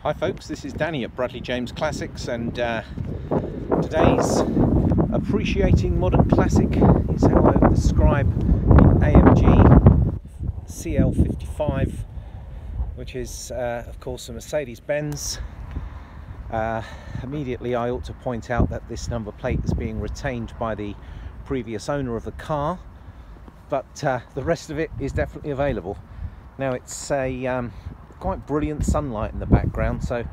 Hi folks, this is Danny at Bradley James Classics, and today's appreciating modern classic is how I would describe the AMG CL55, which is of course a Mercedes-Benz. Immediately I ought to point out that this number plate is being retained by the previous owner of the car, but the rest of it is definitely available. Now it's a quite brilliant sunlight in the background, so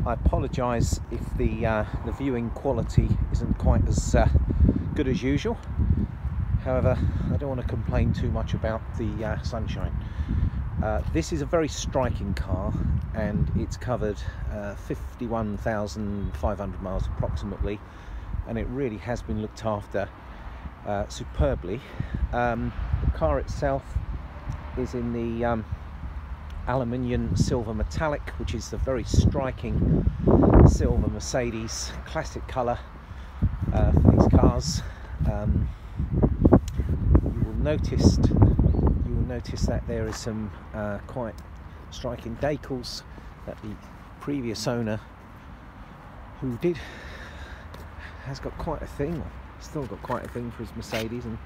I apologise if the viewing quality isn't quite as good as usual. However, I don't want to complain too much about the sunshine. This is a very striking car, and it's covered 51,500 miles approximately, and it really has been looked after superbly. The car itself is in the aluminium silver metallic, which is a very striking silver Mercedes classic colour for these cars. You will notice that there is some quite striking decals that the previous owner, who has got quite a thing, or still got quite a thing for his Mercedes, and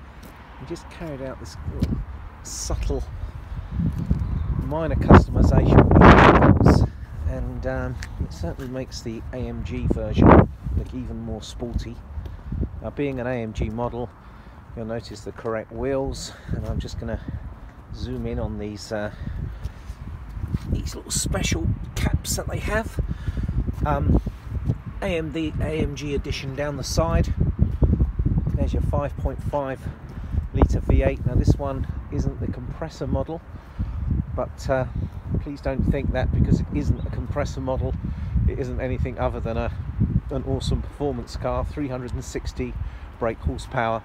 he just carried out this subtle minor customization with these decals, and it certainly makes the AMG version look even more sporty. Now, being an AMG model, you'll notice the correct wheels, and I'm just going to zoom in on these little special caps that they have. AMG edition down the side. There's your 5.5 litre V8. Now this one isn't the compressor model, but please don't think that because it isn't a compressor model, it isn't anything other than an awesome performance car. 360 brake horsepower,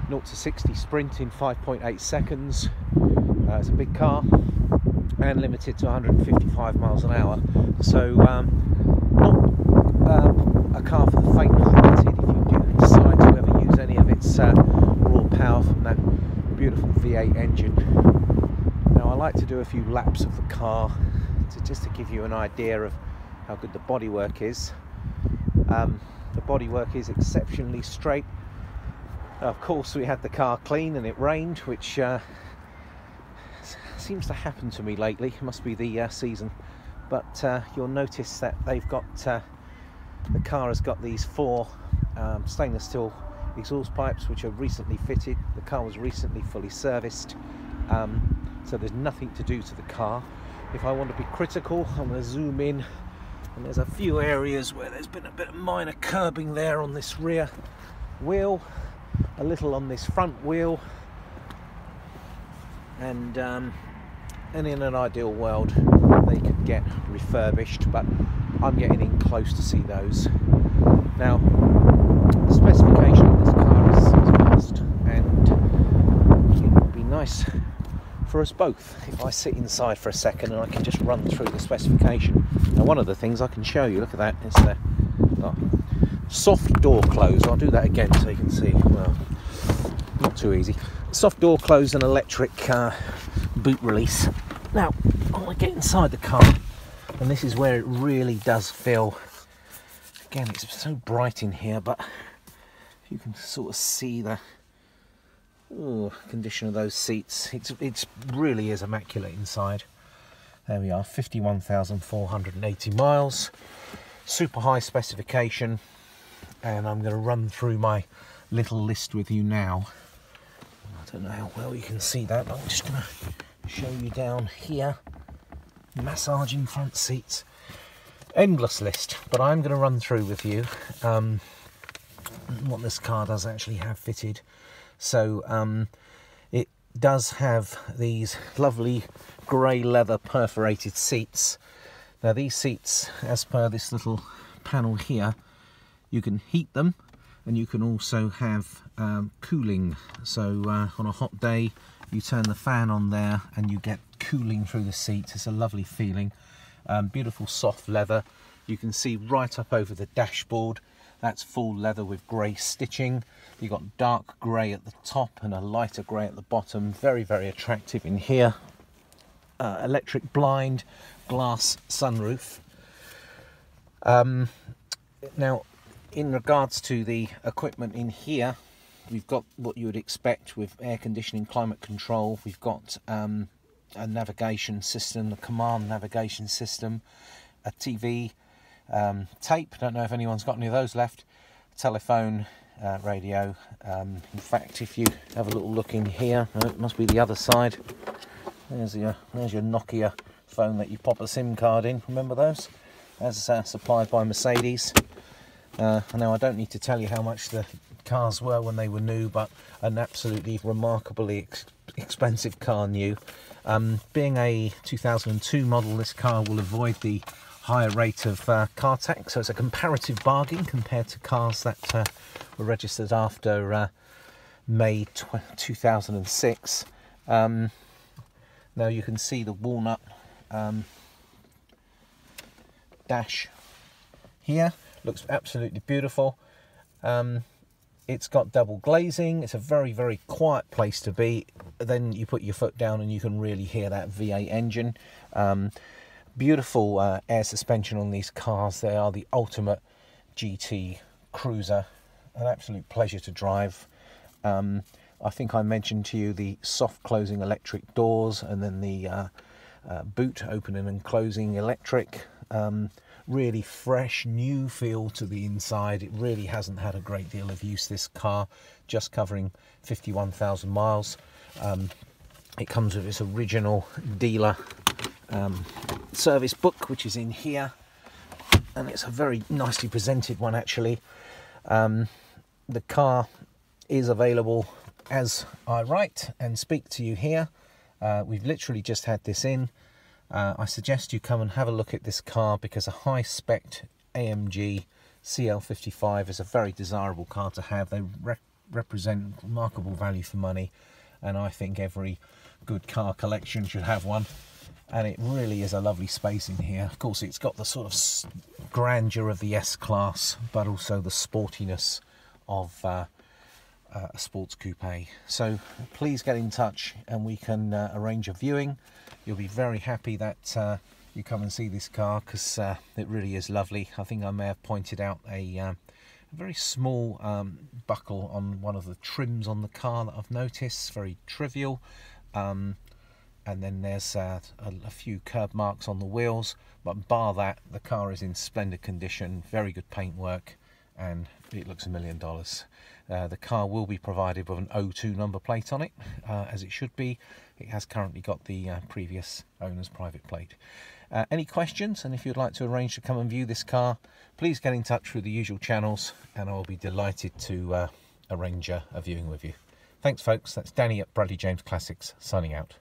0 to 60 sprint in 5.8 seconds. It's a big car and limited to 155 miles an hour. So not a car for the faint-hearted if you do decide to ever use any of its raw power from that beautiful V8 engine. Now, I like to do a few laps of the car just to give you an idea of how good the bodywork is. The bodywork is exceptionally straight. Of course, we had the car clean and it rained, which seems to happen to me lately. It must be the season. But you'll notice that they've got the car has got these 4 stainless steel exhaust pipes, which are recently fitted. The car was recently fully serviced, so there's nothing to do to the car. If I want to be critical, I'm going to zoom in, and there's a few areas where there's been a bit of minor curbing there on this rear wheel, a little on this front wheel, and in an ideal world they could get refurbished, but I'm getting in close to see those. Now, the specification of this car is vast, and it would be nice for us both if I sit inside for a second and I can just run through the specification. Now, one of the things I can show you, look at that, it's the soft door close. I'll do that again so you can see. Well, not too easy. Soft door close and electric boot release. Now, I want to get inside the car, and this is where it really does feel, again, it's so bright in here, but you can sort of see the condition of those seats. It's really is immaculate inside. There we are, 51,480 miles, super high specification, and I'm going to run through my little list with you now. I don't know how well you can see that, but I'm just going to show you down here. Massaging front seats, endless list, but I'm going to run through with you what this car does actually have fitted. So it does have these lovely grey leather perforated seats. Now, these seats, as per this little panel here, you can heat them, and you can also have cooling. So on a hot day, you turn the fan on there and you get cooling through the seats. It's a lovely feeling. Beautiful soft leather. You can see right up over the dashboard. That's full leather with grey stitching. You've got dark grey at the top and a lighter grey at the bottom. Very, very attractive in here. electric blind, glass sunroof. Now, in regards to the equipment in here, we've got what you would expect with air conditioning, climate control. We've got a navigation system, a command navigation system, a TV, tape, don't know if anyone's got any of those left, telephone, radio. In fact, if you have a little look in here, it must be the other side. There's your Nokia phone that you pop a SIM card in, remember those? As supplied by Mercedes. Now, I don't need to tell you how much the cars were when they were new, but an absolutely remarkably expensive car new. Being a 2002 model, this car will avoid the higher rate of car tax, so it's a comparative bargain compared to cars that were registered after May 2006. Now you can see the walnut dash here. Looks absolutely beautiful. It's got double glazing. It's a very, very quiet place to be. Then you put your foot down and you can really hear that V8 engine. Beautiful air suspension on these cars. They are the ultimate GT cruiser. An absolute pleasure to drive. I think I mentioned to you the soft closing electric doors, and then the boot opening and closing electric. Really fresh, new feel to the inside. It really hasn't had a great deal of use, this car, just covering 51,000 miles. It comes with its original dealer service book, which is in here, and it's a very nicely presented one, actually. The car is available as I write and speak to you here. We've literally just had this in. I suggest you come and have a look at this car, because a high-spec AMG CL55 is a very desirable car to have. They represent remarkable value for money, and I think every good car collection should have one. And it really is a lovely space in here. Of course, it's got the sort of grandeur of the S-Class, but also the sportiness of a sports coupe. So please get in touch and we can arrange a viewing. You'll be very happy that you come and see this car, because it really is lovely. I think I may have pointed out a very small buckle on one of the trims on the car that I've noticed, very trivial. And then there's a few curb marks on the wheels, but bar that, the car is in splendid condition, very good paintwork, and it looks $1 million. The car will be provided with an O2 number plate on it, as it should be. It has currently got the previous owner's private plate. Any questions, and if you'd like to arrange to come and view this car, please get in touch through the usual channels, and I'll be delighted to arrange a viewing with you. Thanks folks, that's Danny at Bradley James Classics signing out.